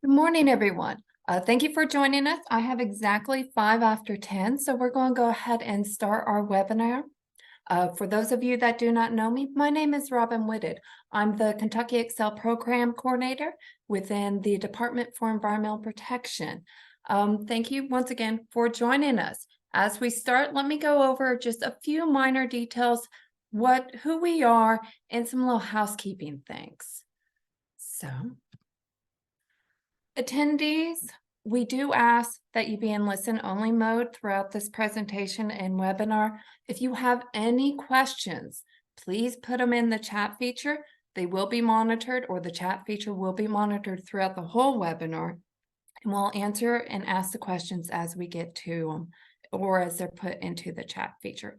Good morning, everyone. Thank you for joining us. I have exactly 5 after 10, so we're going to go ahead and start our webinar. For those of you that do not know me, my name is Robin Whitted. I'm the Kentucky Excel Program Coordinator within the Department for Environmental Protection. Thank you once again for joining us. As we start, let me go over just a few minor details, who we are, and some little housekeeping things. So, attendees, we do ask that you be in listen-only mode throughout this presentation and webinar. If you have any questions, please put them in the chat feature. They will be monitored, or the chat feature will be monitored throughout the whole webinar, and we'll answer and ask the questions as we get to them, or as they're put into the chat feature.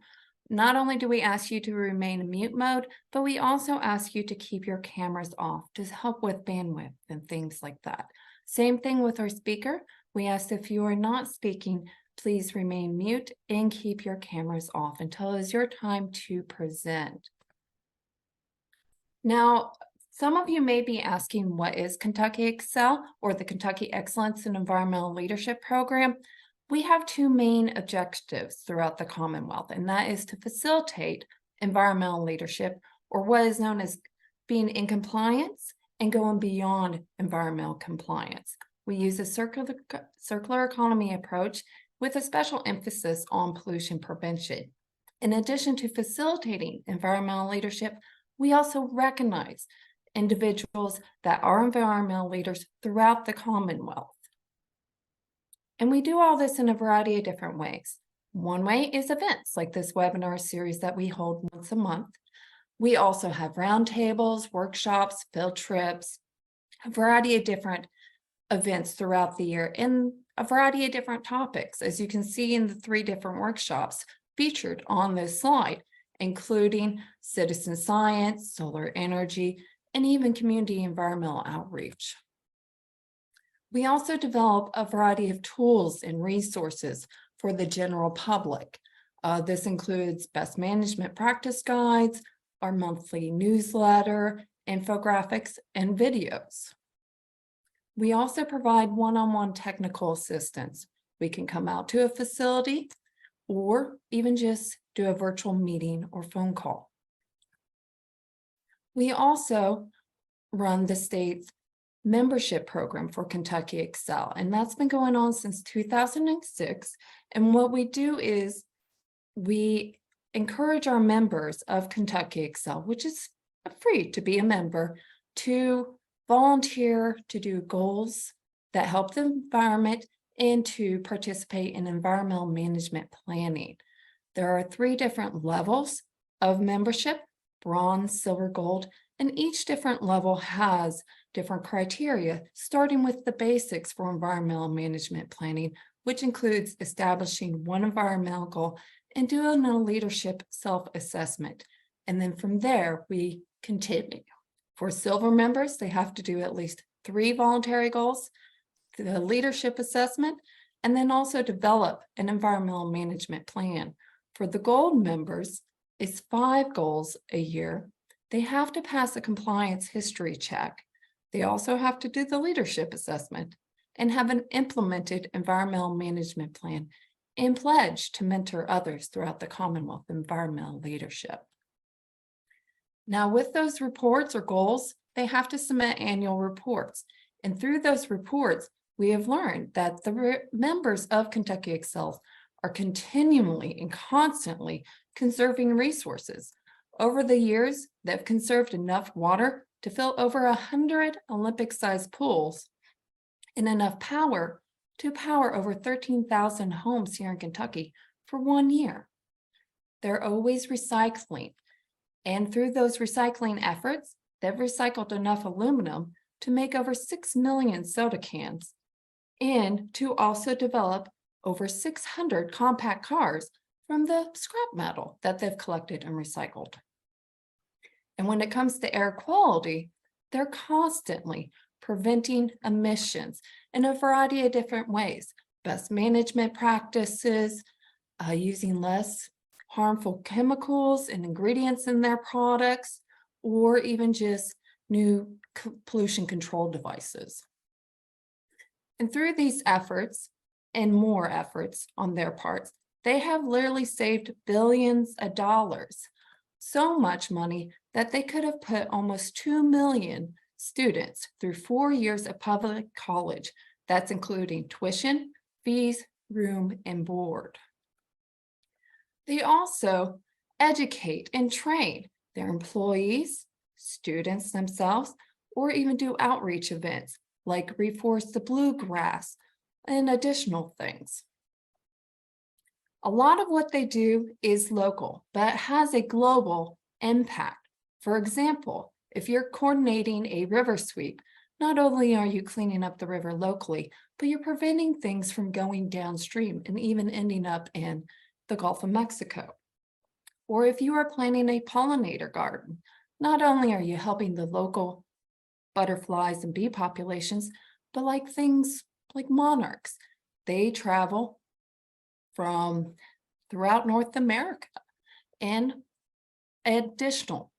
Not only do we ask you to remain in mute mode, but we also ask you to keep your cameras off to help with bandwidth and things like that. Same thing with our speaker. We ask if you are not speaking, please remain mute and keep your cameras off until it is your time to present. Now, some of you may be asking, what is Kentucky Excel, or the Kentucky Excellence in Environmental Leadership Program? We have two main objectives throughout the Commonwealth, and that is to facilitate environmental leadership, or what is known as being in compliance and going beyond environmental compliance. We use a circular economy approach with a special emphasis on pollution prevention. In addition to facilitating environmental leadership, we also recognize individuals that are environmental leaders throughout the Commonwealth. And we do all this in a variety of different ways. One way is events like this webinar series that we hold once a month. We also have roundtables, workshops, field trips, a variety of different events throughout the year in a variety of different topics, as you can see in the 3 different workshops featured on this slide, including citizen science, solar energy, and even community environmental outreach. We also develop a variety of tools and resources for the general public. This includes best management practice guides, our monthly newsletter, infographics, and videos. We also provide one-on-one technical assistance. We can come out to a facility or even just do a virtual meeting or phone call. We also run the state's membership program for Kentucky Excel, and that's been going on since 2006. And what we do is we encourage our members of Kentucky Excel, which is free to be a member, to volunteer to do goals that help the environment and to participate in environmental management planning. There are 3 different levels of membership: bronze, silver, gold, and each different level has different criteria, starting with the basics for environmental management planning, which includes establishing one environmental goal and doing a leadership self-assessment. And then from there, we continue. For silver members, they have to do at least 3 voluntary goals, the leadership assessment, and then also develop an environmental management plan. For the gold members, it's 5 goals a year. They have to pass a compliance history check. They also have to do the leadership assessment and have an implemented environmental management plan and pledge to mentor others throughout the Commonwealth environmental leadership. Now, with those reports or goals, they have to submit annual reports. And through those reports, we have learned that the members of Kentucky Excel are continually and constantly conserving resources. Over the years, they've conserved enough water to fill over 100 Olympic-sized pools and enough power to power over 13,000 homes here in Kentucky for 1 year. They're always recycling. And through those recycling efforts, they've recycled enough aluminum to make over 6 million soda cans, and to also develop over 600 compact cars from the scrap metal that they've collected and recycled. And when it comes to air quality, they're constantly preventing emissions in a variety of different ways. Best management practices, using less harmful chemicals and ingredients in their products, or even just new pollution control devices. And through these efforts and more efforts on their parts, they have literally saved billions of dollars. So much money that they could have put almost 2 million students through 4 years of public college. That's including tuition, fees, room, and board. They also educate and train their employees, students themselves, or even do outreach events like reforest the bluegrass and additional things. A lot of what they do is local, but it has a global impact. For example, if you're coordinating a river sweep, not only are you cleaning up the river locally, but you're preventing things from going downstream and even ending up in the Gulf of Mexico. Or if you are planting a pollinator garden, not only are you helping the local butterflies and bee populations, but like things like monarchs, they travel from throughout North America, and additional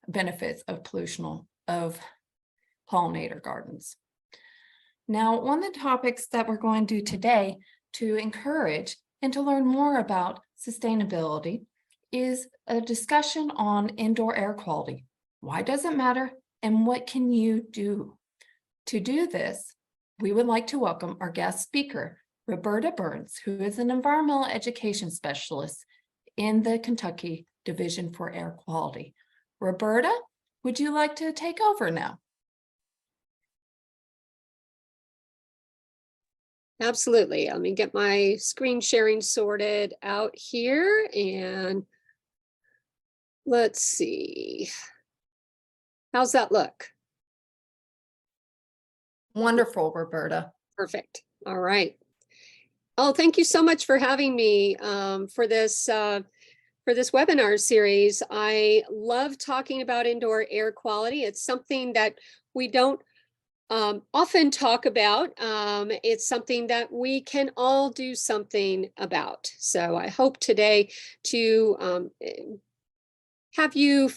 benefits of pollution of pollinator gardens. Now, one of the topics that we're going to do today to encourage and to learn more about sustainability is a discussion on indoor air quality. Why does it matter and what can you do? To do this, we would like to welcome our guest speaker, Roberta Burns, who is an environmental education specialist in the Kentucky Division for Air Quality. Roberta, would you like to take over now? Absolutely. Let me get my screen sharing sorted out here, and let's see. How's that look? Wonderful, Roberta. Perfect. All right. Oh, thank you so much for having me for this webinar series. I love talking about indoor air quality. It's something that we don't often talk about. It's something that we can all do something about. So I hope today to have you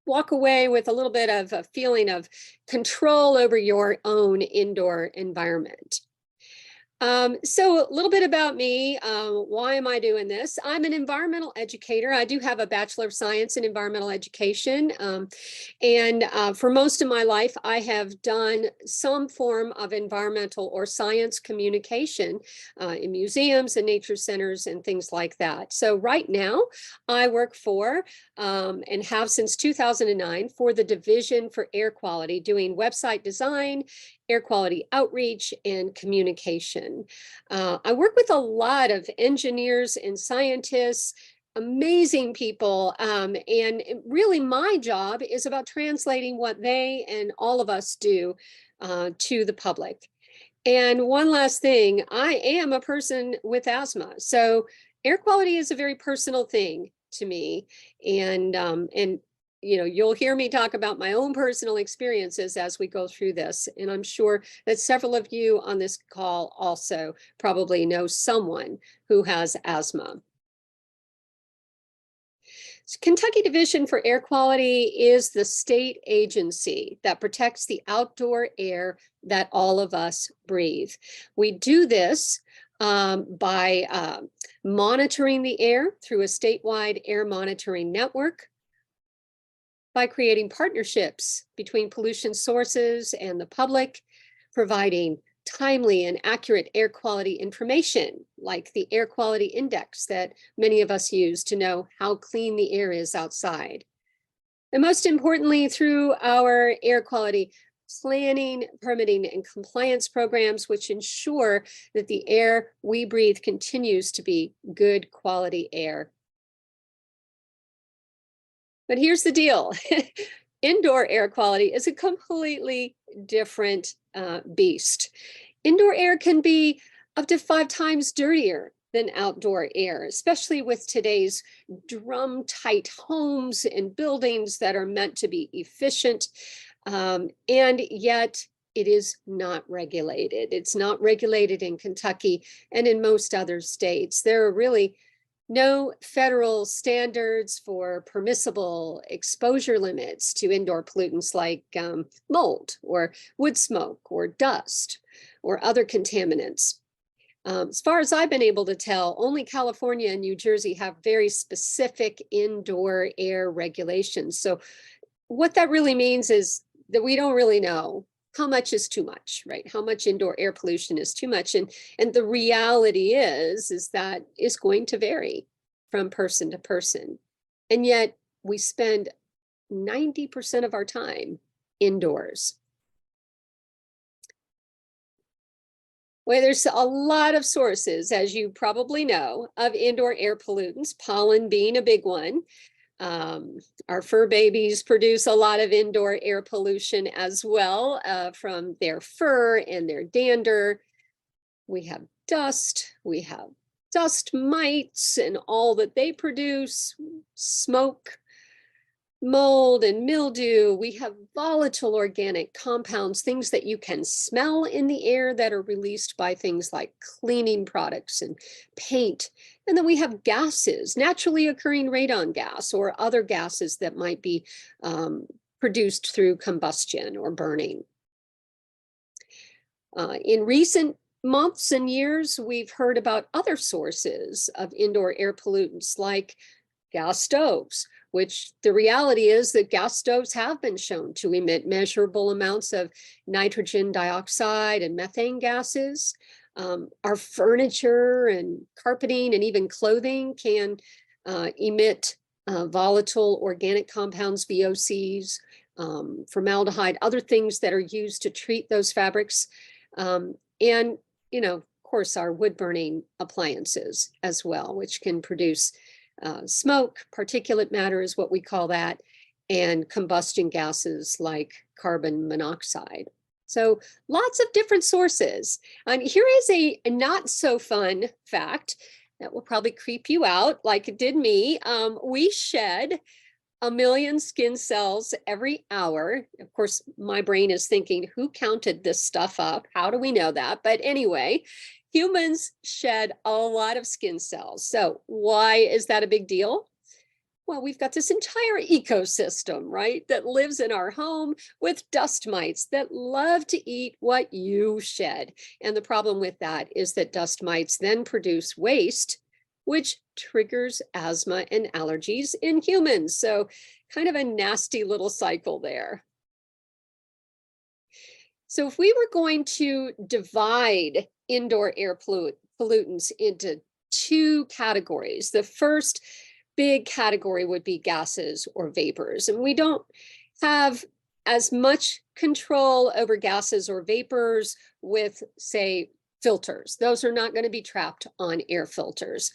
walk away with a little bit of a feeling of control over your own indoor environment. So a little bit about me. Why am I doing this? I'm an environmental educator. I do have a Bachelor of Science in Environmental Education. And for most of my life, I have done some form of environmental or science communication in museums and nature centers and things like that. So right now, I work for and have since 2009 for the Division for Air Quality, doing website design, air quality outreach, and communication. I work with a lot of engineers and scientists, amazing people, and really my job is about translating what they and all of us do to the public. And one last thing, I am a person with asthma, so air quality is a very personal thing to me, and you know, you'll hear me talk about my own personal experiences as we go through this. And I'm sure that several of you on this call also probably know someone who has asthma. So Kentucky Division for Air Quality is the state agency that protects the outdoor air that all of us breathe. We do this by monitoring the air through a statewide air monitoring network, by creating partnerships between pollution sources and the public, providing timely and accurate air quality information, like the air quality index that many of us use to know how clean the air is outside. And most importantly, through our air quality planning, permitting, and compliance programs, which ensure that the air we breathe continues to be good quality air. But here's the deal. Indoor air quality is a completely different beast. Indoor air can be up to 5 times dirtier than outdoor air, especially with today's drum-tight homes and buildings that are meant to be efficient. And yet it is not regulated. It's not regulated in Kentucky and in most other states. There are really no federal standards for permissible exposure limits to indoor pollutants like mold or wood smoke or dust or other contaminants. As far as I've been able to tell, only California and New Jersey have very specific indoor air regulations. So what that really means is that we don't really know how much is too much, right? How much indoor air pollution is too much. And the reality is that it's going to vary from person to person. And yet we spend 90% of our time indoors. Well, there's a lot of sources, as you probably know, of indoor air pollutants, pollen being a big one. Our fur babies produce a lot of indoor air pollution as well, from their fur and their dander. We have dust, we have dust mites and all that they produce, smoke, mold and mildew. We have volatile organic compounds, things that you can smell in the air that are released by things like cleaning products and paint. And then we have gases, naturally occurring radon gas or other gases that might be produced through combustion or burning. In recent months and years, we've heard about other sources of indoor air pollutants like gas stoves, which the reality is that gas stoves have been shown to emit measurable amounts of nitrogen dioxide and methane gases. Our furniture and carpeting and even clothing can emit volatile organic compounds, VOCs, formaldehyde, other things that are used to treat those fabrics. And, you know, of course, our wood burning appliances as well, which can produce smoke, particulate matter is what we call that, and combustion gases like carbon monoxide. So lots of different sources. And here is a not so fun fact that will probably creep you out like it did me. We shed 1 million skin cells every hour. Of course, my brain is thinking, who counted this stuff up? How do we know that? But anyway, humans shed a lot of skin cells. So why is that a big deal? Well, we've got this entire ecosystem, right, that lives in our home with dust mites that love to eat what you shed. And the problem with that is that dust mites then produce waste, which triggers asthma and allergies in humans. So kind of a nasty little cycle there. So if we were going to divide indoor air pollutants into two categories, the first big category would be gases or vapors. And we don't have as much control over gases or vapors with, say, filters. Those are not going to be trapped on air filters.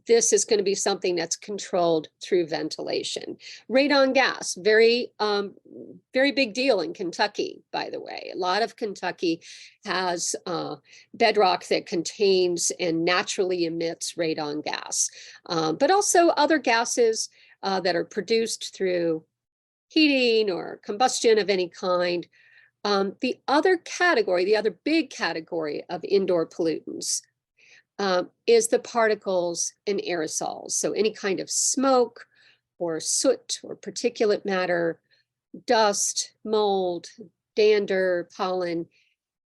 This is going to be something that's controlled through ventilation. Radon gas, very big deal in Kentucky, by the way. A lot of Kentucky has bedrock that contains and naturally emits radon gas, but also other gases that are produced through heating or combustion of any kind. The other category, the other big category of indoor pollutants is the particles and aerosols. So any kind of smoke or soot or particulate matter, dust, mold, dander, pollen.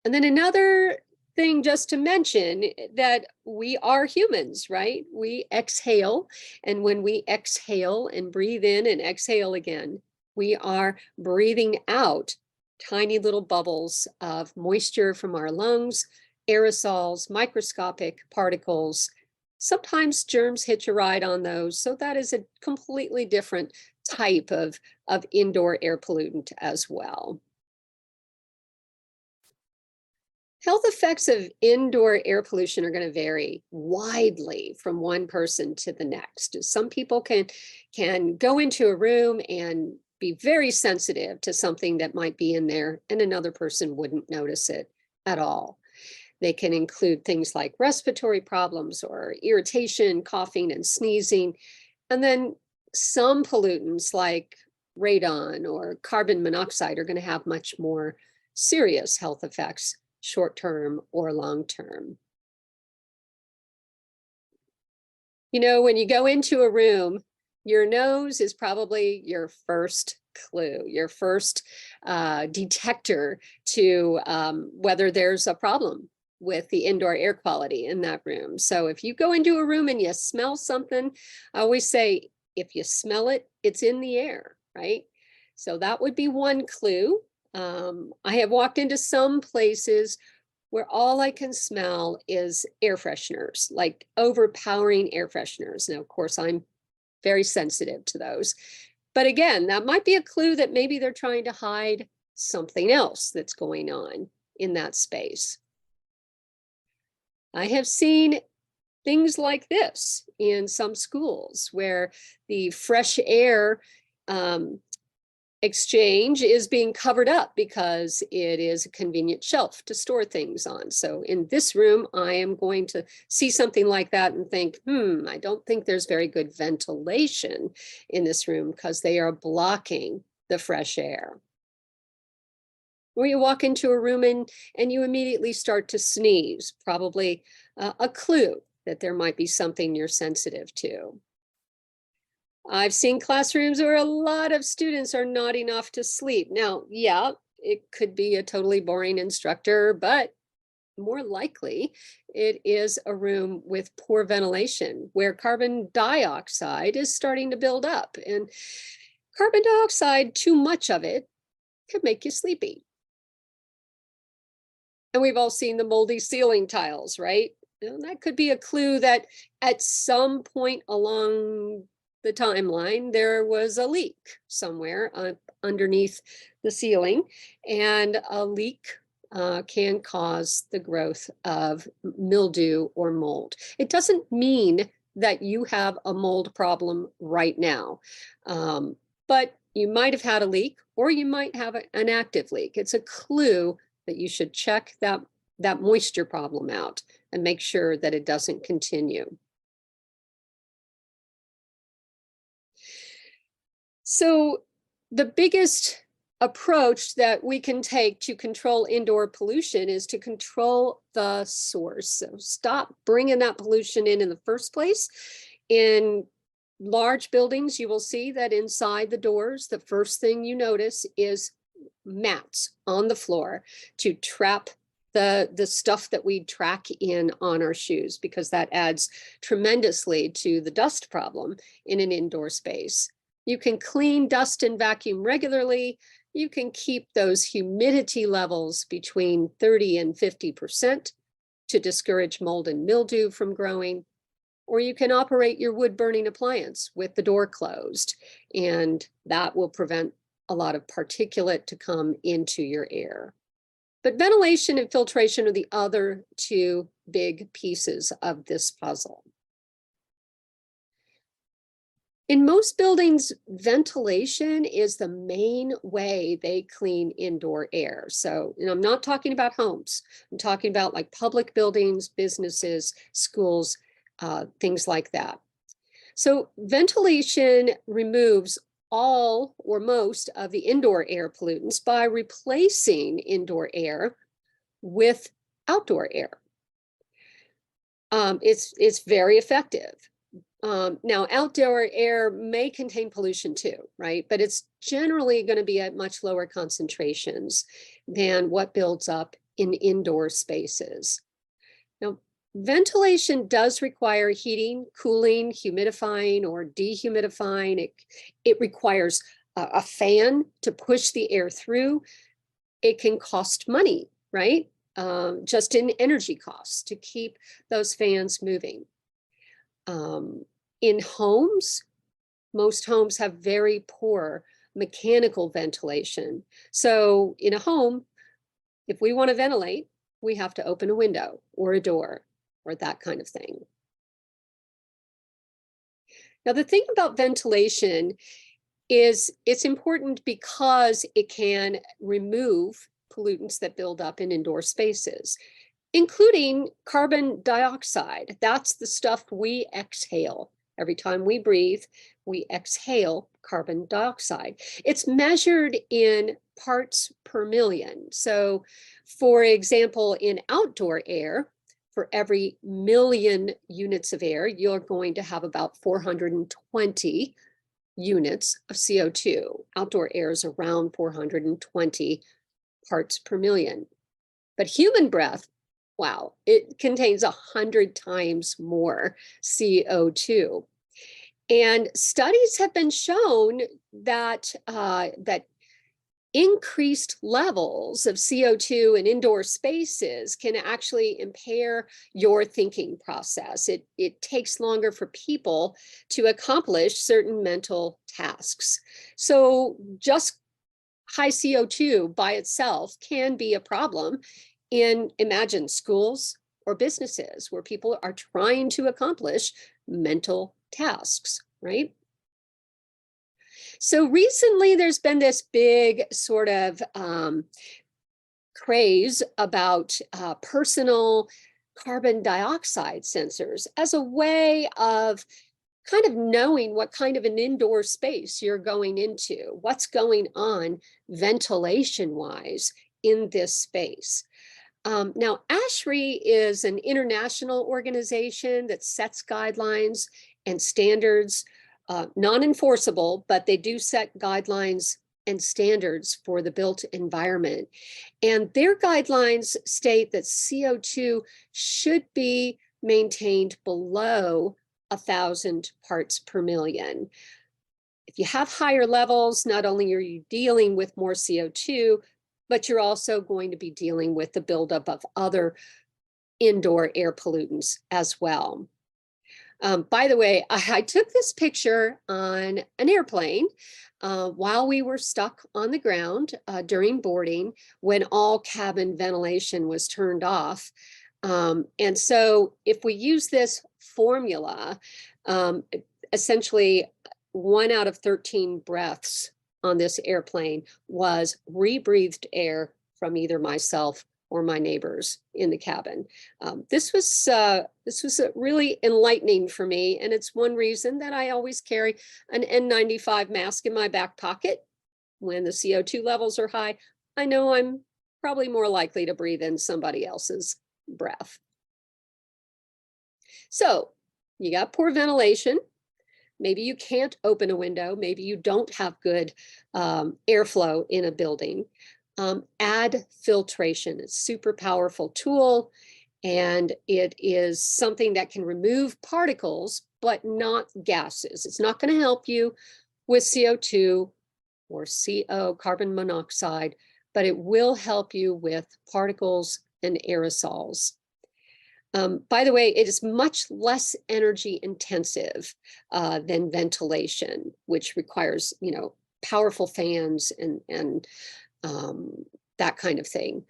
And then another thing just to mention that we are humans, right? We exhale. And when we exhale and breathe in and exhale again, we are breathing out tiny little bubbles of moisture from our lungs, aerosols, microscopic particles. Sometimes germs hitch a ride on those. So that is a completely different type of indoor air pollutant as well. Health effects of indoor air pollution are going to vary widely from one person to the next. Some people can go into a room and be very sensitive to something that might be in there, and another person wouldn't notice it at all. They can include things like respiratory problems or irritation, coughing and sneezing. And then some pollutants like radon or carbon monoxide are going to have much more serious health effects, short-term or long-term. You know, when you go into a room, your nose is probably your first clue, your first detector to whether there's a problem with the indoor air quality in that room. So if you go into a room and you smell something, I always say, if you smell it, it's in the air, right? So that would be one clue. I have walked into some places where all I can smell is air fresheners, like overpowering air fresheners. Now, of course, I'm very sensitive to those. But again, that might be a clue that maybe they're trying to hide something else that's going on in that space. I have seen things like this in some schools where the fresh air exchange is being covered up because it is a convenient shelf to store things on. So in this room, I am going to see something like that and think, I don't think there's very good ventilation in this room because they are blocking the fresh air. Or you walk into a room and you immediately start to sneeze, probably a clue that there might be something you're sensitive to. I've seen classrooms where a lot of students are nodding off to sleep. Now, yeah, it could be a totally boring instructor, but more likely it is a room with poor ventilation where carbon dioxide is starting to build up. And carbon dioxide, too much of it, could make you sleepy. And we've all seen the moldy ceiling tiles, right? And that could be a clue that at some point along the timeline, there was a leak somewhere underneath the ceiling, and a leak can cause the growth of mildew or mold. It doesn't mean that you have a mold problem right now, but you might have had a leak, or you might have an active leak. It's a clue that you should check that moisture problem out and make sure that it doesn't continue. So the biggest approach that we can take to control indoor pollution is to control the source. So stop bringing that pollution in the first place. In large buildings, you will see that inside the doors, the first thing you notice is mats on the floor to trap the stuff that we track in on our shoes, because that adds tremendously to the dust problem in an indoor space. You can clean, dust, and vacuum regularly. You can keep those humidity levels between 30 and 50% to discourage mold and mildew from growing. Or you can operate your wood burning appliance with the door closed, and that will prevent a lot of particulate to come into your air. But ventilation and filtration are the other two big pieces of this puzzle. In most buildings, ventilation is the main way they clean indoor air. So, I'm not talking about homes. I'm talking about like public buildings, businesses, schools, things like that. So ventilation removes all or most of the indoor air pollutants by replacing indoor air with outdoor air. It's very effective. Now, outdoor air may contain pollution too, right? But it's generally going to be at much lower concentrations than what builds up in indoor spaces. Now, ventilation does require heating, cooling, humidifying, or dehumidifying. It requires a fan to push the air through. It can cost money, right? Just in energy costs to keep those fans moving. In homes, most homes have very poor mechanical ventilation. So in a home, if we want to ventilate, we have to open a window or a door or that kind of thing. Now, the thing about ventilation is it's important because it can remove pollutants that build up in indoor spaces, including carbon dioxide. That's the stuff we exhale. Every time we breathe, we exhale carbon dioxide. It's measured in parts per million. So, for example, in outdoor air, for every million units of air, you're going to have about 420 units of CO2. Outdoor air is around 420 parts per million. But human breath, wow, it contains 100 times more CO2. And studies have been shown that that increased levels of CO2 in indoor spaces can actually impair your thinking process. It takes longer for people to accomplish certain mental tasks. So just high CO2 by itself can be a problem in, imagine, schools or businesses where people are trying to accomplish mental tasks, right? So recently there's been this big sort of craze about personal carbon dioxide sensors as a way of kind of knowing what kind of an indoor space you're going into, what's going on ventilation-wise in this space. Now, ASHRAE is an international organization that sets guidelines and standards, non-enforceable, but they do set guidelines and standards for the built environment. And their guidelines state that CO2 should be maintained below 1,000 parts per million. If you have higher levels, not only are you dealing with more CO2, but you're also going to be dealing with the buildup of other indoor air pollutants as well. By the way, I took this picture on an airplane while we were stuck on the ground during boarding when all cabin ventilation was turned off. And so if we use this formula, essentially 1 out of 13 breaths on this airplane was rebreathed air from either myself or my neighbors in the cabin. This was really enlightening for me, and it's one reason that I always carry an N95 mask in my back pocket. When the CO2 levels are high, I know I'm probably more likely to breathe in somebody else's breath. So you got poor ventilation. Maybe you can't open a window. Maybe you don't have good airflow in a building. Add filtration. It's a super powerful tool, and it is something that can remove particles, but not gases. It's not going to help you with CO2 or CO, carbon monoxide, but it will help you with particles and aerosols. By the way, it is much less energy intensive than ventilation, which requires, powerful fans and that kind of thing.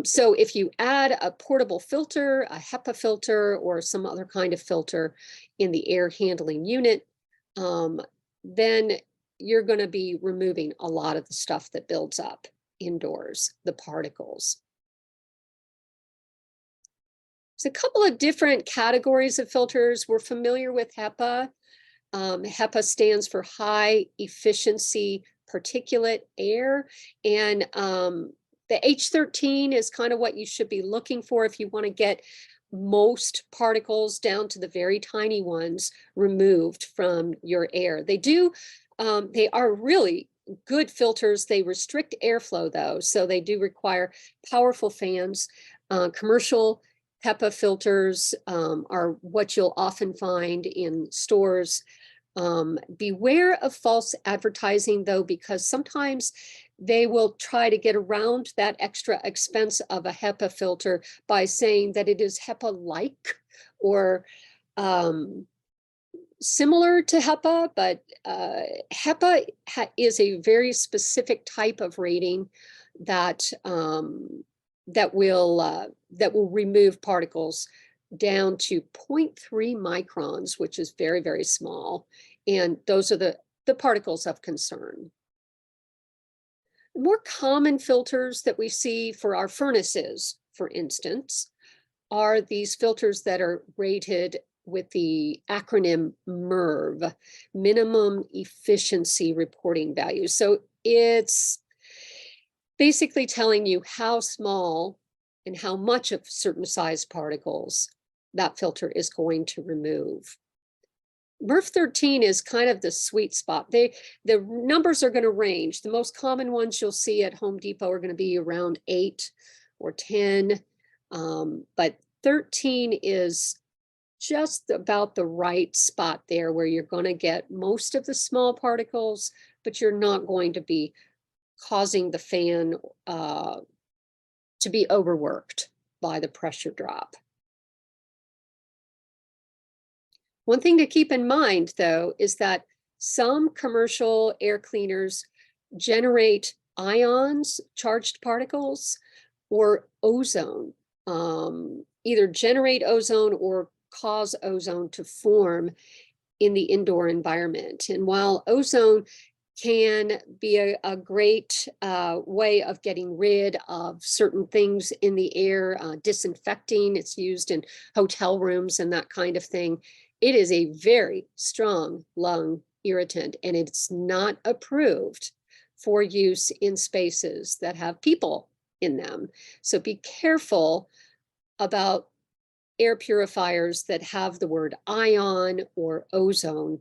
So if you add a portable filter, a HEPA filter, or some other kind of filter in the air handling unit, then you're going to be removing a lot of the stuff that builds up indoors, the particles. There's a couple of different categories of filters. We're familiar with HEPA. HEPA stands for high efficiency particulate air. And the H13 is kind of what you should be looking for if you want to get most particles down to the very tiny ones removed from your air. They are really good filters. They restrict airflow though, so they do require powerful fans. Commercial HEPA filters are what you'll often find in stores. Beware of false advertising though, because sometimes they will try to get around that extra expense of a HEPA filter by saying that it is HEPA-like or similar to HEPA, but HEPA is a very specific type of rating that that will remove particles down to 0.3 microns, which is very, very small. And those are the particles of concern. The more common filters that we see for our furnaces, for instance, are these filters that are rated with the acronym MERV, Minimum Efficiency Reporting Value. So it's basically telling you how small and how much of certain size particles that filter is going to remove. MERV 13 is kind of the sweet spot. The numbers are going to range. The most common ones you'll see at Home Depot are going to be around 8 or 10. But 13 is just about the right spot there where you're going to get most of the small particles, but you're not going to be causing the fan to be overworked by the pressure drop. One thing to keep in mind, though, is that some commercial air cleaners generate ions, charged particles, or ozone, either generate ozone or cause ozone to form in the indoor environment. And while ozone can be a great way of getting rid of certain things in the air, disinfecting, it's used in hotel rooms and that kind of thing, it is a very strong lung irritant, and it's not approved for use in spaces that have people in them. So be careful about air purifiers that have the word ion or ozone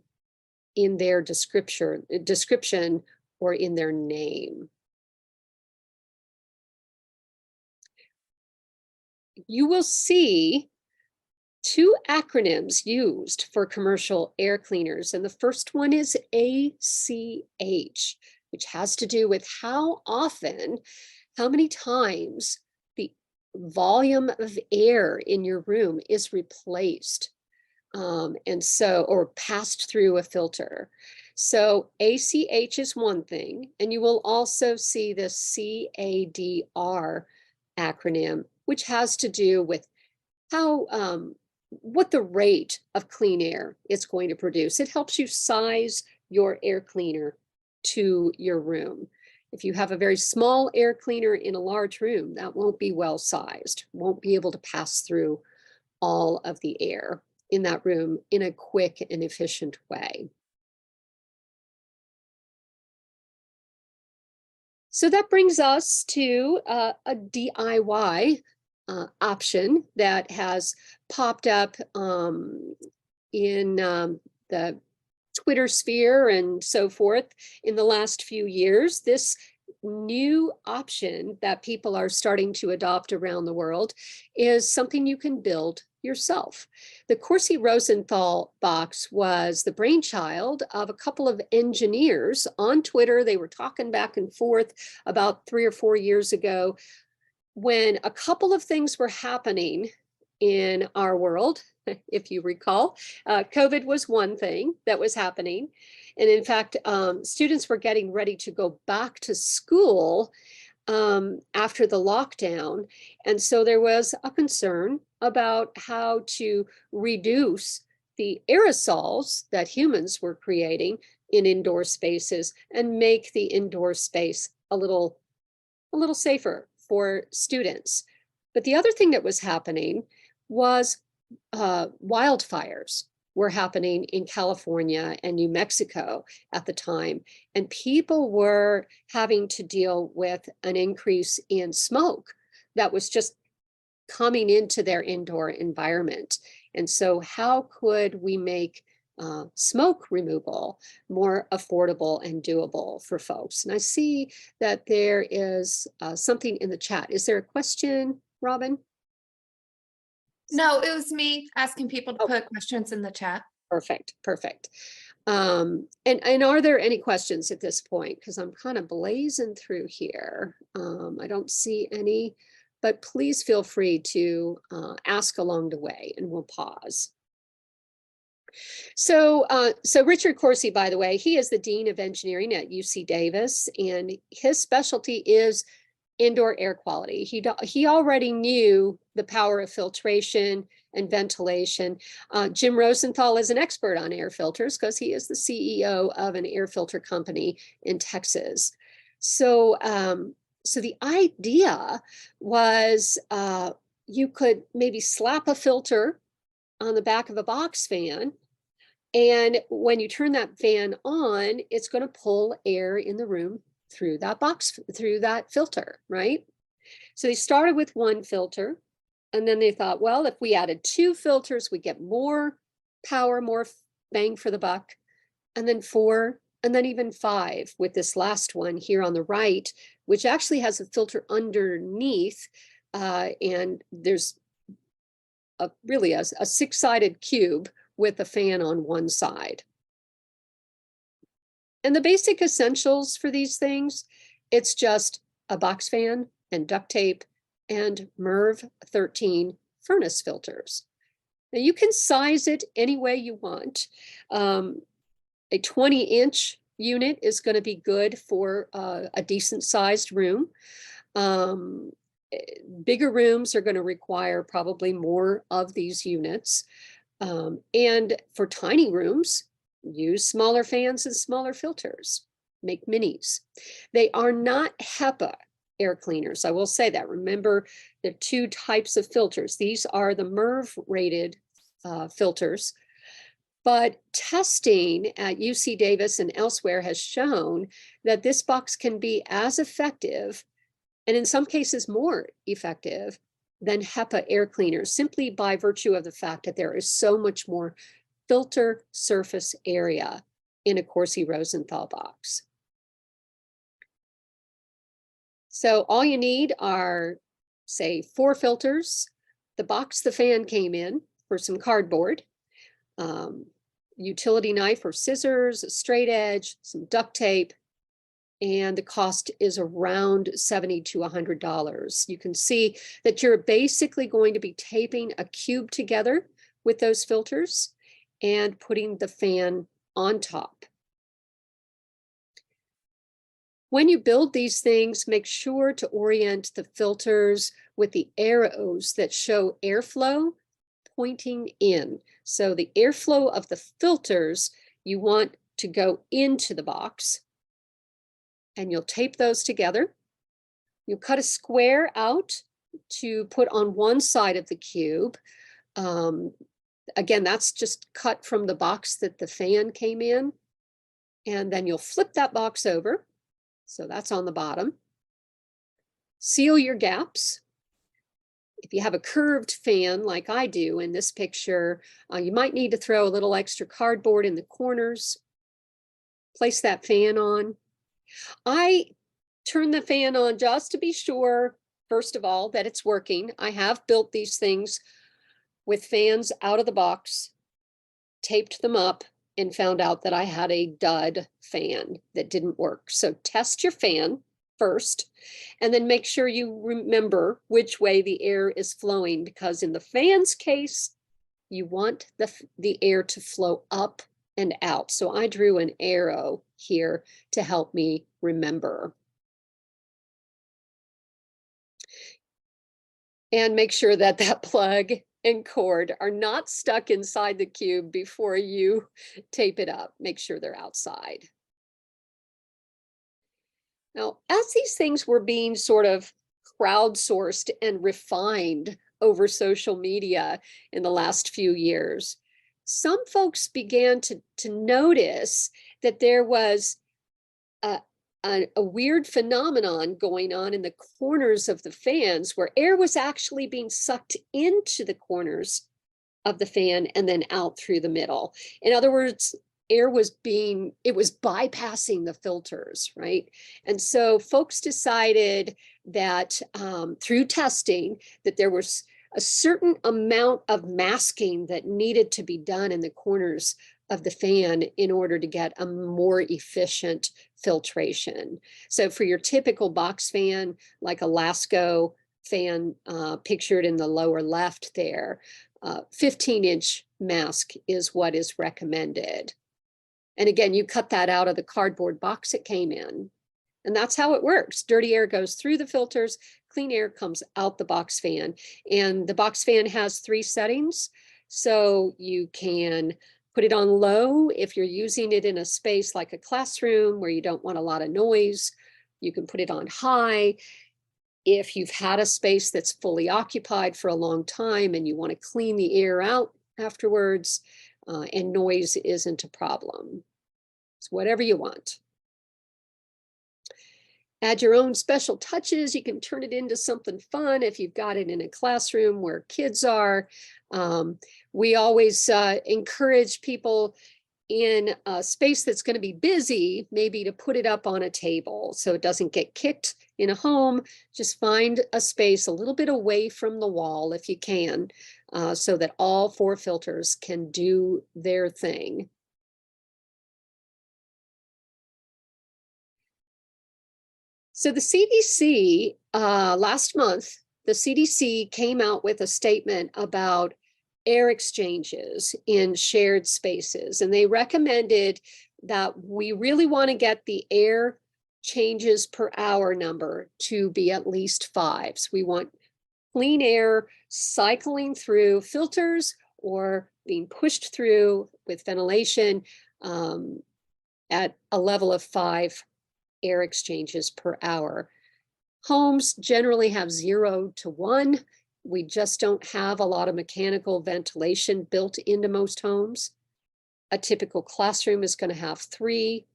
in their description or in their name. You will see 2 acronyms used for commercial air cleaners, and the first one is ACH, which has to do with how many times the volume of air in your room is replaced, or passed through a filter. So ACH is one thing, and you will also see the CADR acronym, which has to do with how what the rate of clean air it's going to produce. It helps you size your air cleaner to your room. If you have a very small air cleaner in a large room, that won't be well sized, won't be able to pass through all of the air in that room in a quick and efficient way. So that brings us to a DIY option that has popped up in the Twitter sphere and so forth in the last few years. This new option that people are starting to adopt around the world is something you can build yourself. The Corsi Rosenthal box was the brainchild of a couple of engineers on Twitter. They were talking back and forth about 3 or 4 years ago when a couple of things were happening in our world. If you recall, COVID was one thing that was happening. And in fact, students were getting ready to go back to school after the lockdown. And so there was a concern about how to reduce the aerosols that humans were creating in indoor spaces and make the indoor space a little safer for students. But the other thing that was happening was wildfires were happening in California and New Mexico at the time, and people were having to deal with an increase in smoke that was just coming into their indoor environment. And so how could we make smoke removal more affordable and doable for folks? And I see that there is something in the chat. Is there a question, Robin? No, it was me asking people to Oh. put questions in the chat. Perfect. And are there any questions at this point? Because I'm kind of blazing through here. I don't see any, but please feel free to ask along the way, and we'll pause. So Richard Corsi, by the way, he is the Dean of Engineering at UC Davis, and his specialty is indoor air quality. He already knew the power of filtration and ventilation. Jim Rosenthal is an expert on air filters because he is the CEO of an air filter company in Texas. So the idea was you could maybe slap a filter on the back of a box fan, and when you turn that fan on, it's going to pull air in the room through that filter, right? So they started with one filter, and then they thought, well, if we added 2 filters, we get more power, more bang for the buck, and then 4, and then even 5 with this last one here on the right, which actually has a filter underneath, and there's really a 6-sided cube with a fan on one side. And the basic essentials for these things, it's just a box fan and duct tape and MERV 13 furnace filters. Now you can size it any way you want. A 20-inch unit is going to be good for a decent sized room. Bigger rooms are going to require probably more of these units. And for tiny rooms, use smaller fans and smaller filters. Make minis. They are not HEPA air cleaners. I will say that. Remember the 2 types of filters. These are the MERV rated filters. But testing at UC Davis and elsewhere has shown that this box can be as effective, and in some cases more effective, than HEPA air cleaners, simply by virtue of the fact that there is so much more filter surface area in a Corsi Rosenthal box. So all you need are, say, 4 filters, the box the fan came in for some cardboard, utility knife or scissors, a straight edge, some duct tape, and the cost is around $70 to $100. You can see that you're basically going to be taping a cube together with those filters and putting the fan on top. When you build these things, make sure to orient the filters with the arrows that show airflow pointing in. So the airflow of the filters, you want to go into the box, and you'll tape those together. You'll cut a square out to put on one side of the cube. Again, that's just cut from the box that the fan came in. And then you'll flip that box over. So that's on the bottom. Seal your gaps. If you have a curved fan like I do in this picture, you might need to throw a little extra cardboard in the corners. Place that fan on. I turn the fan on just to be sure, first of all, that it's working. I have built these things with fans out of the box, taped them up, and found out that I had a dud fan that didn't work. So test your fan first, and then make sure you remember which way the air is flowing, because in the fan's case, you want the air to flow up and out. So I drew an arrow here to help me remember. And make sure that that plug and cord are not stuck inside the cube before you tape it up. Make sure they're outside. Now, as these things were being sort of crowdsourced and refined over social media in the last few years, some folks began to notice that there was a weird phenomenon going on in the corners of the fans, where air was actually being sucked into the corners of the fan and then out through the middle. In other words, air was bypassing the filters, right? And so folks decided that through testing that there was a certain amount of masking that needed to be done in the corners of the fan in order to get a more efficient filtration. So for your typical box fan, like a Lasco fan pictured in the lower left there, 15-inch mask is what is recommended. And again, you cut that out of the cardboard box it came in. And that's how it works. Dirty air goes through the filters, clean air comes out the box fan. And the box fan has 3 settings. So you can put it on low if you're using it in a space like a classroom where you don't want a lot of noise. You can put it on high if you've had a space that's fully occupied for a long time and you want to clean the air out afterwards, and noise isn't a problem. It's whatever you want. Add your own special touches. You can turn it into something fun if you've got it in a classroom where kids are. We always encourage people, in a space that's going to be busy, maybe to put it up on a table so it doesn't get kicked in a home. Just find a space a little bit away from the wall if you can, so that all 4 filters can do their thing. So the CDC, last month, the CDC came out with a statement about air exchanges in shared spaces. And they recommended that we really want to get the air changes per hour number to be at least 5. So we want clean air cycling through filters or being pushed through with ventilation at a level of 5 air exchanges per hour. Homes generally have 0 to 1. We just don't have a lot of mechanical ventilation built into most homes. A typical classroom is going to have 3.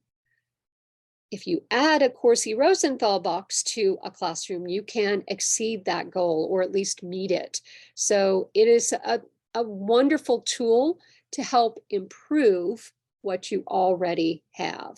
If you add a Corsi-Rosenthal box to a classroom, you can exceed that goal or at least meet it. So it is a wonderful tool to help improve what you already have.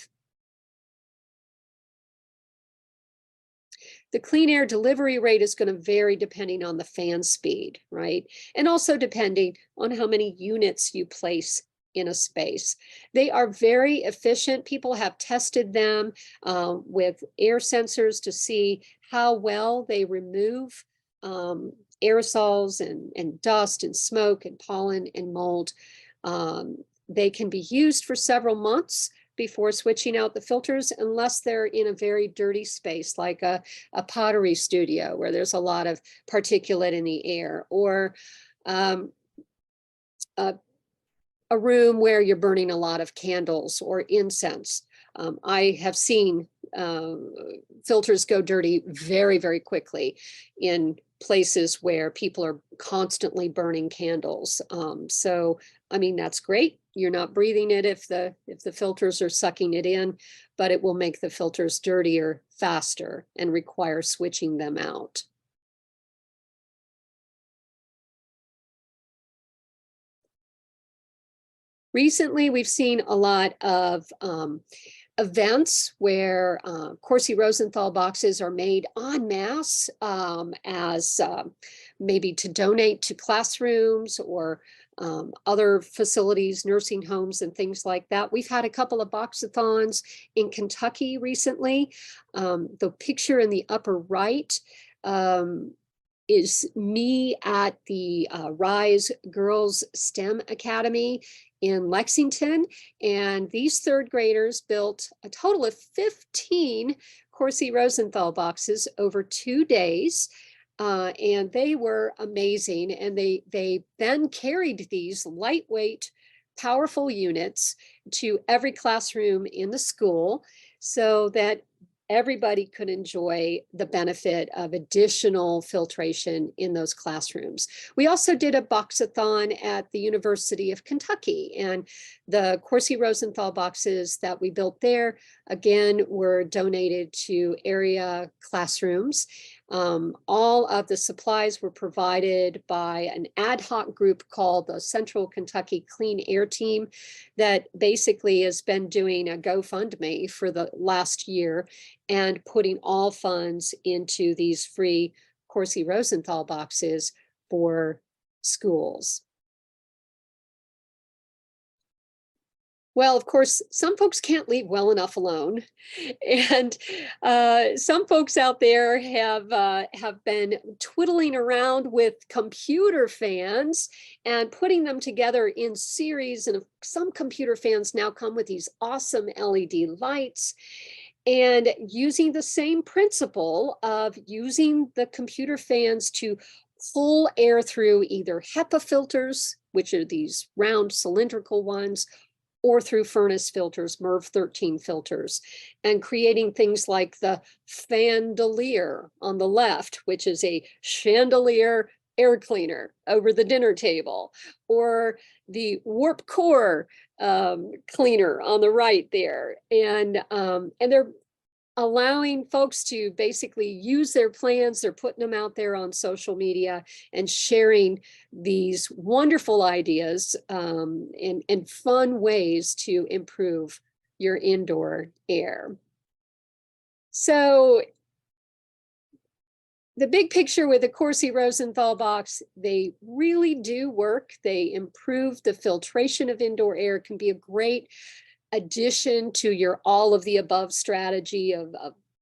The clean air delivery rate is going to vary depending on the fan speed, right? And also depending on how many units you place in a space. They are very efficient. People have tested them with air sensors to see how well they remove aerosols and dust and smoke and pollen and mold. They can be used for several months before switching out the filters, unless they're in a very dirty space, like a pottery studio where there's a lot of particulate in the air, or a room where you're burning a lot of candles or incense. I have seen filters go dirty very, very quickly in places where people are constantly burning candles. So, I mean, that's great. You're not breathing it if the filters are sucking it in, but it will make the filters dirtier faster and require switching them out. Recently, we've seen a lot of events where Corsi-Rosenthal boxes are made en masse as maybe to donate to classrooms or other facilities, nursing homes and things like that. We've had a couple of boxathons in Kentucky recently. The picture in the upper right is me at the Rise Girls STEM Academy in Lexington. And these 3rd graders built a total of 15 Corsi-Rosenthal boxes over 2 days. And they were amazing. And they then carried these lightweight, powerful units to every classroom in the school so that everybody could enjoy the benefit of additional filtration in those classrooms. We also did a boxathon at the University of Kentucky, and the Corsi-Rosenthal boxes that we built there, again, were donated to area classrooms. All of the supplies were provided by an ad hoc group called the Central Kentucky Clean Air Team that basically has been doing a GoFundMe for the last year and putting all funds into these free Corsi-Rosenthal boxes for schools. Well, of course, some folks can't leave well enough alone. And some folks out there have been twiddling around with computer fans and putting them together in series. And some computer fans now come with these awesome LED lights. And using the same principle of using the computer fans to pull air through either HEPA filters, which are these round cylindrical ones, or through furnace filters, MERV 13 filters, and creating things like the Fandelier on the left, which is a chandelier air cleaner over the dinner table, or the Warp Core cleaner on the right there. And they're allowing folks to basically use their plans. They're putting them out there on social media and sharing these wonderful ideas and fun ways to improve your indoor air. So the big picture with the Corsi Rosenthal box, they really do work. They improve the filtration of indoor air. It can be a great addition to your all of the above strategy of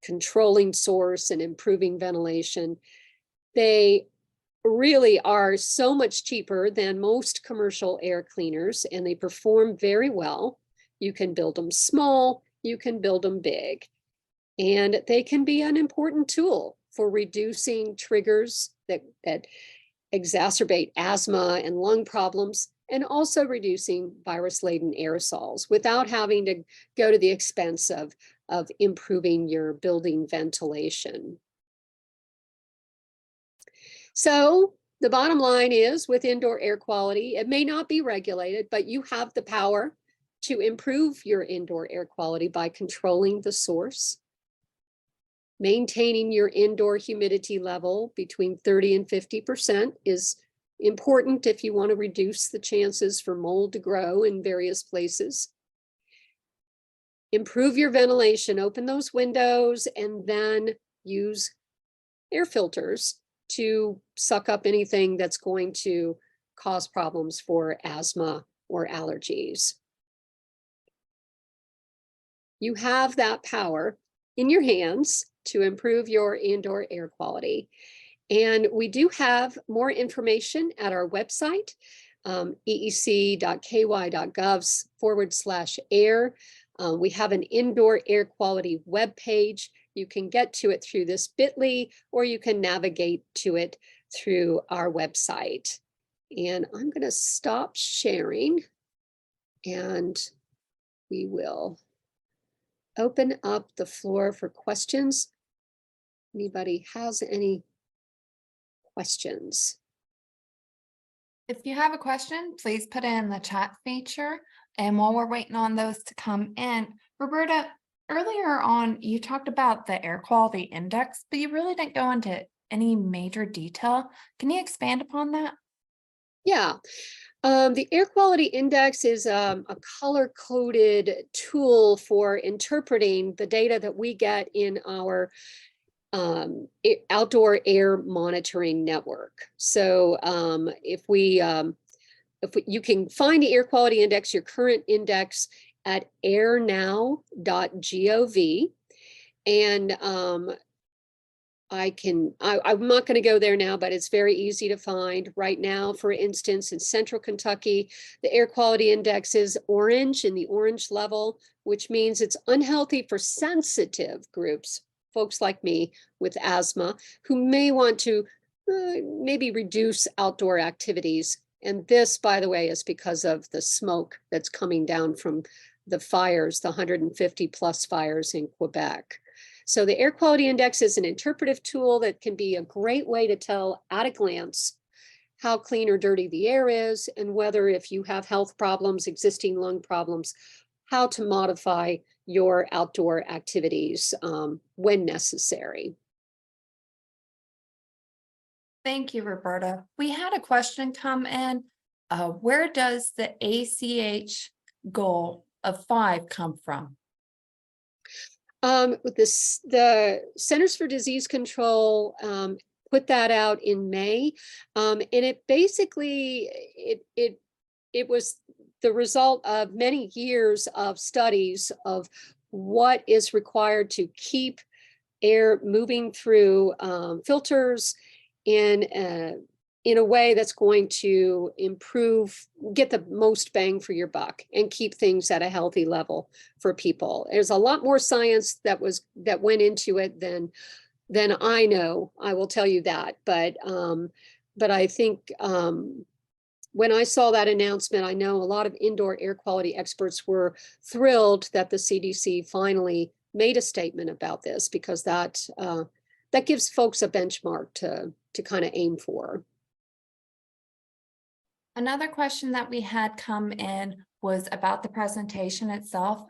controlling source and improving ventilation. They really are so much cheaper than most commercial air cleaners, and they perform very well. You can build them small, you can build them big, and they can be an important tool for reducing triggers that exacerbate asthma and lung problems, and also reducing virus-laden aerosols without having to go to the expense of improving your building ventilation. So the bottom line is, with indoor air quality, it may not be regulated, but you have the power to improve your indoor air quality by controlling the source. Maintaining your indoor humidity level between 30 and 50% is important if you want to reduce the chances for mold to grow in various places. Improve your ventilation, open those windows, and then use air filters to suck up anything that's going to cause problems for asthma or allergies. You have that power in your hands to improve your indoor air quality. And we do have more information at our website, eec.ky.gov/air. We have an indoor air quality web page. You can get to it through this bit.ly, or you can navigate to it through our website. And I'm going to stop sharing, and we will open up the floor for questions. Anybody has any questions? If you have a question, please put it in the chat feature. And while we're waiting on those to come in, Roberta, earlier on, you talked about the air quality index, but you really didn't go into any major detail. Can you expand upon that? Yeah. The air quality index is a color-coded tool for interpreting the data that we get in our outdoor air monitoring network. So you can find the air quality index, your current index, at airnow.gov. And I'm not going to go there now, but it's very easy to find. Right now, for instance, in Central Kentucky, the air quality index is orange, in the orange level, which means it's unhealthy for sensitive groups, folks like me with asthma, who may want to maybe reduce outdoor activities. And this, by the way, is because of the smoke that's coming down from the fires, the 150 plus fires in Quebec. So the air quality index is an interpretive tool that can be a great way to tell at a glance how clean or dirty the air is, and whether, if you have health problems, existing lung problems, how to modify your outdoor activities when necessary. Thank you, Roberta. We had a question come in. Where does the ACH goal of 5 come from? The Centers for Disease Control put that out in May, and it basically it was the result of many years of studies of what is required to keep air moving through filters in a way that's going to get the most bang for your buck and keep things at a healthy level for people. There's a lot more science that went into it than I know, I will tell you that. But I think when I saw that announcement, I know a lot of indoor air quality experts were thrilled that the CDC finally made a statement about this, because that gives folks a benchmark to kind of aim for. Another question that we had come in was about the presentation itself.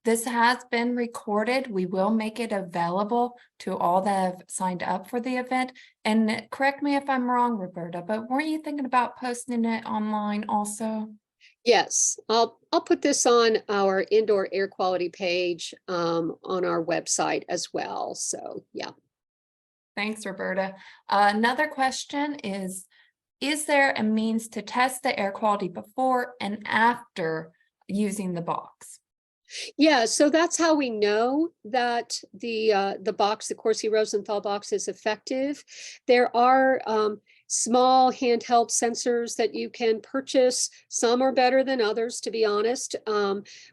This has been recorded. We will make it available to all that have signed up for the event. And correct me if I'm wrong, Roberta, but weren't you thinking about posting it online also? Yes, I'll put this on our indoor air quality page on our website as well. So yeah. Thanks, Roberta. Another question is there a means to test the air quality before and after using the box? Yeah, so that's how we know that the box, the Corsi Rosenthal box, is effective. There are small handheld sensors that you can purchase. Some are better than others, to be honest.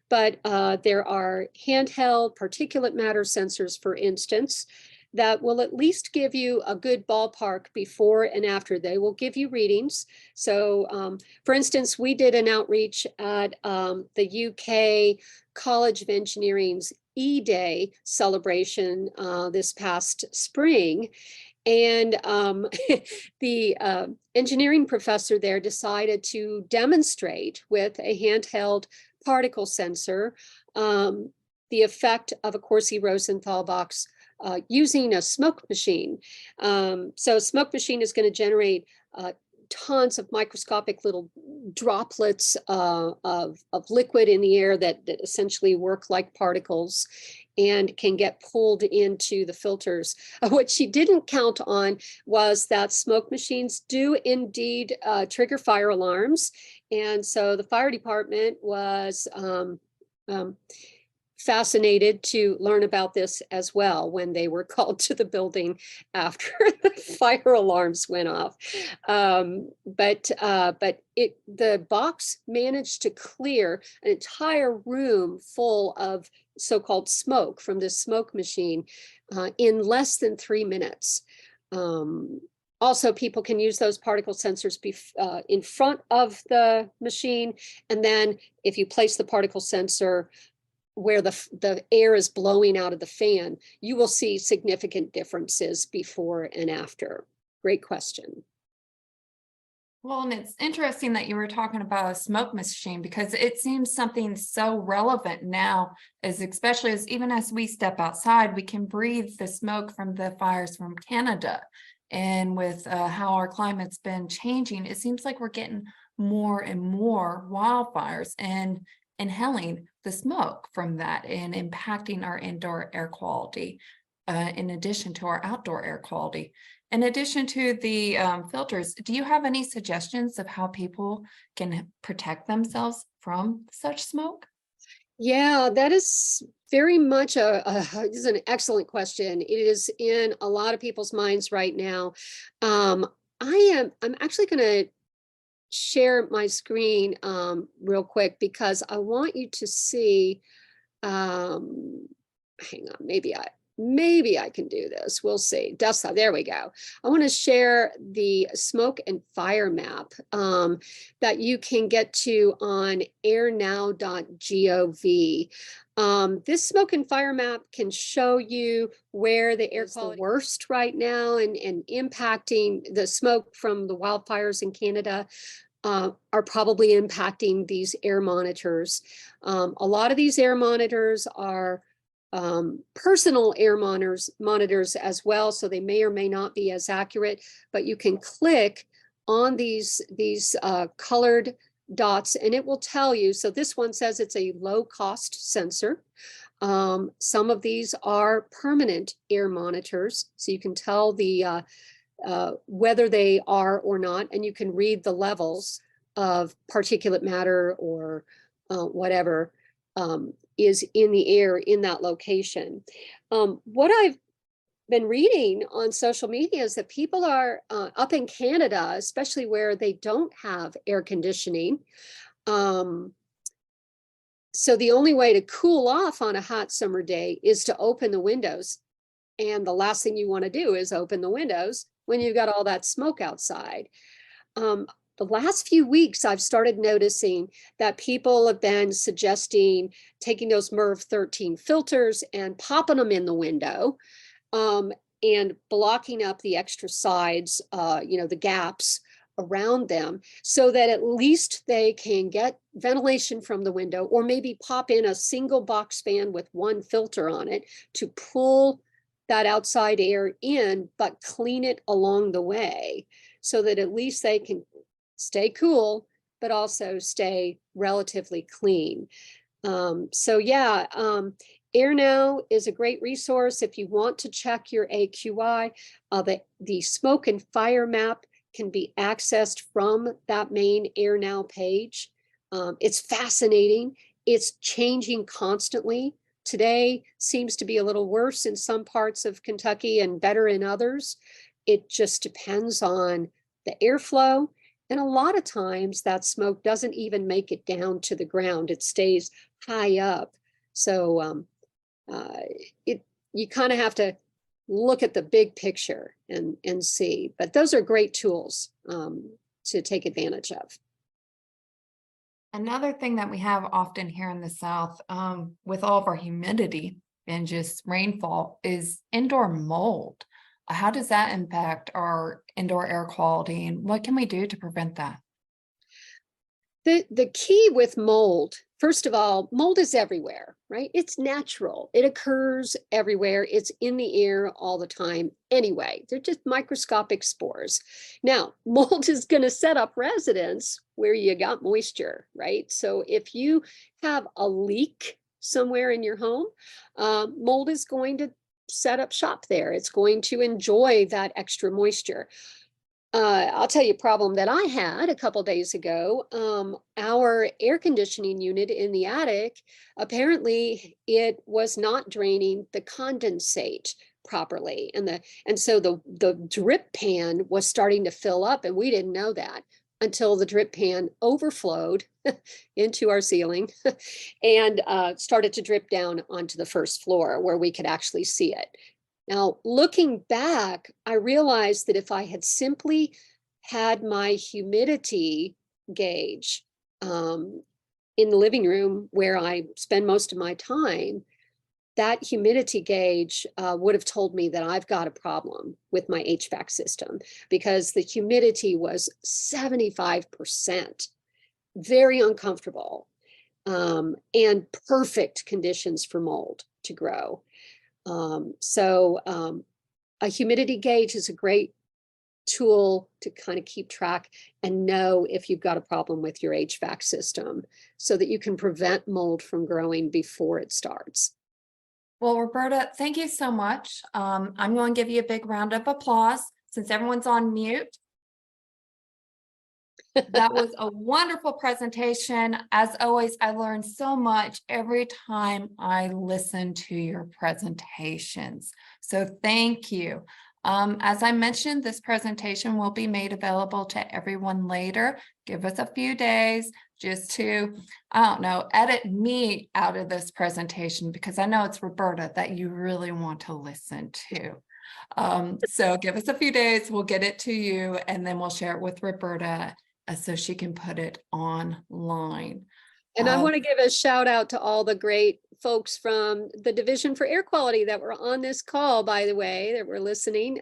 But there are handheld particulate matter sensors, for instance, that will at least give you a good ballpark before and after. They will give you readings. So for instance, we did an outreach at the UK College of Engineering's E-Day celebration this past spring. And the engineering professor there decided to demonstrate with a handheld particle sensor the effect of a Corsi Rosenthal box using a smoke machine. So a smoke machine is going to generate tons of microscopic little droplets of liquid in the air that essentially work like particles and can get pulled into the filters. What she didn't count on was that smoke machines do indeed trigger fire alarms. And so the fire department was fascinated to learn about this as well when they were called to the building after the fire alarms went off. But the box managed to clear an entire room full of so-called smoke from this smoke machine in less than 3 minutes. Also, people can use those particle sensors in front of the machine. And then if you place the particle sensor where the air is blowing out of the fan, you will see significant differences before and after. Great question. Well, and it's interesting that you were talking about a smoke machine because it seems something so relevant now, as especially as even as we step outside, we can breathe the smoke from the fires from Canada. And with how our climate's been changing, it seems like we're getting more and more wildfires and inhaling the smoke from that and impacting our indoor air quality, in addition to our outdoor air quality. In addition to the filters, do you have any suggestions of how people can protect themselves from such smoke? Yeah, that is very much this is an excellent question. It is in a lot of people's minds right now. I'm actually going to share my screen real quick because I want you to see, hang on, maybe I can do this. We'll see. Desktop, there we go. I want to share the smoke and fire map that you can get to on airnow.gov. This smoke and fire map can show you where the air quality is the worst right now and impacting the smoke from the wildfires in Canada. Are probably impacting these air monitors. A lot of these air monitors are personal air monitors as well, so they may or may not be as accurate, but you can click on these colored dots and it will tell you. So this one says it's a low cost sensor. Some of these are permanent air monitors, so you can tell the whether they are or not, and you can read the levels of particulate matter or whatever is in the air in that location. What I've been reading on social media is that people are up in Canada, especially where they don't have air conditioning. So the only way to cool off on a hot summer day is to open the windows. And the last thing you want to do is open the windows when you've got all that smoke outside. The last few weeks, I've started noticing that people have been suggesting taking those MERV 13 filters and popping them in the window and blocking up the extra sides, the gaps around them so that at least they can get ventilation from the window, or maybe pop in a single box fan with one filter on it to pull that outside air in, but clean it along the way so that at least they can stay cool, but also stay relatively clean. So yeah, AirNow is a great resource if you want to check your AQI. The smoke and fire map can be accessed from that main AirNow page. It's fascinating. It's changing constantly. Today seems to be a little worse in some parts of Kentucky and better in others. It just depends on the airflow. And a lot of times that smoke doesn't even make it down to the ground. It stays high up. So you kind of have to look at the big picture and see. But those are great tools to take advantage of. Another thing that we have often here in the South, with all of our humidity and just rainfall, is indoor mold. How does that impact our indoor air quality, and what can we do to prevent that? The key with mold, first of all, mold is everywhere, right? It's natural. It occurs everywhere. It's in the air all the time anyway. They're just microscopic spores. Now, mold is going to set up residence where you got moisture, right? So if you have a leak somewhere in your home, mold is going to set up shop there. It's going to enjoy that extra moisture. I'll tell you a problem that I had a couple days ago. Our air conditioning unit in the attic, apparently it was not draining the condensate properly. And so the drip pan was starting to fill up, and we didn't know that until the drip pan overflowed into our ceiling and started to drip down onto the first floor where we could actually see it. Now, looking back, I realized that if I had simply had my humidity gauge in the living room where I spend most of my time, that humidity gauge would have told me that I've got a problem with my HVAC system, because the humidity was 75%, very uncomfortable, and perfect conditions for mold to grow. A humidity gauge is a great tool to kind of keep track and know if you've got a problem with your HVAC system so that you can prevent mold from growing before it starts. Well, Roberta, thank you so much. I'm going to give you a big round of applause since everyone's on mute. That was a wonderful presentation. As always, I learned so much every time I listen to your presentations. So thank you. As I mentioned, this presentation will be made available to everyone later. Give us a few days just to, I don't know, edit me out of this presentation, because I know it's Roberta that you really want to listen to. So give us a few days, we'll get it to you, and then we'll share it with Roberta so she can put it online. And I want to give a shout out to all the great folks from the Division for Air Quality that were on this call, by the way, that were listening.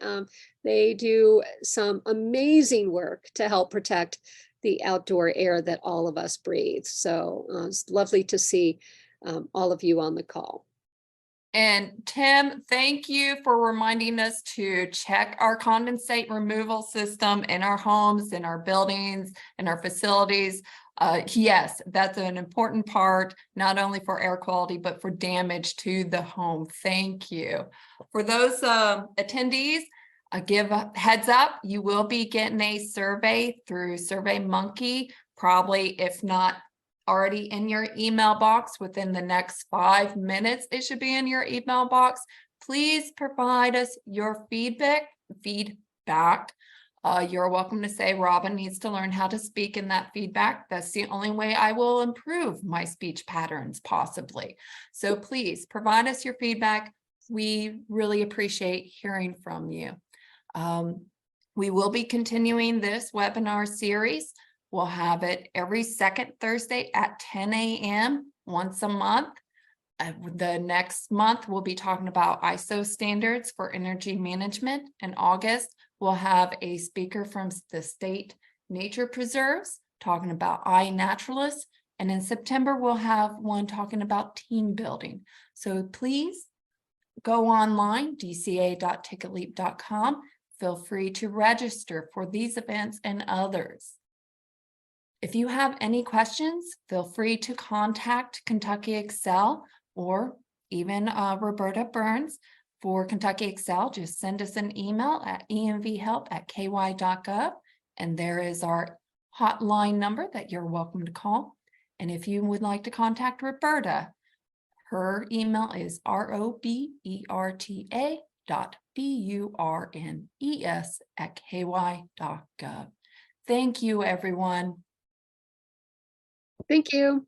They do some amazing work to help protect the outdoor air that all of us breathe. So it's lovely to see all of you on the call. And Tim, thank you for reminding us to check our condensate removal system in our homes, in our buildings, in our facilities. Yes, that's an important part, not only for air quality, but for damage to the home. Thank you. For those attendees, give a heads up, you will be getting a survey through SurveyMonkey, probably, if not already in your email box within the next 5 minutes. It should be in your email box. Please provide us your feedback. You're welcome to say Robin needs to learn how to speak in that feedback. That's the only way I will improve my speech patterns, possibly. So please provide us your feedback. We really appreciate hearing from you. We will be continuing this webinar series. We'll have it every second Thursday at 10 a.m. once a month. The next month, we'll be talking about ISO standards for energy management. In August, we'll have a speaker from the state nature preserves, talking about iNaturalist. And in September, we'll have one talking about team building. So please go online, dca.ticketleap.com. Feel free to register for these events and others. If you have any questions, feel free to contact Kentucky Excel or even Roberta Burns for Kentucky Excel. Just send us an email at envhelp@ky.gov, and there is our hotline number that you're welcome to call. And if you would like to contact Roberta, her email is roberta.burnes@ky.gov. Thank you, everyone. Thank you.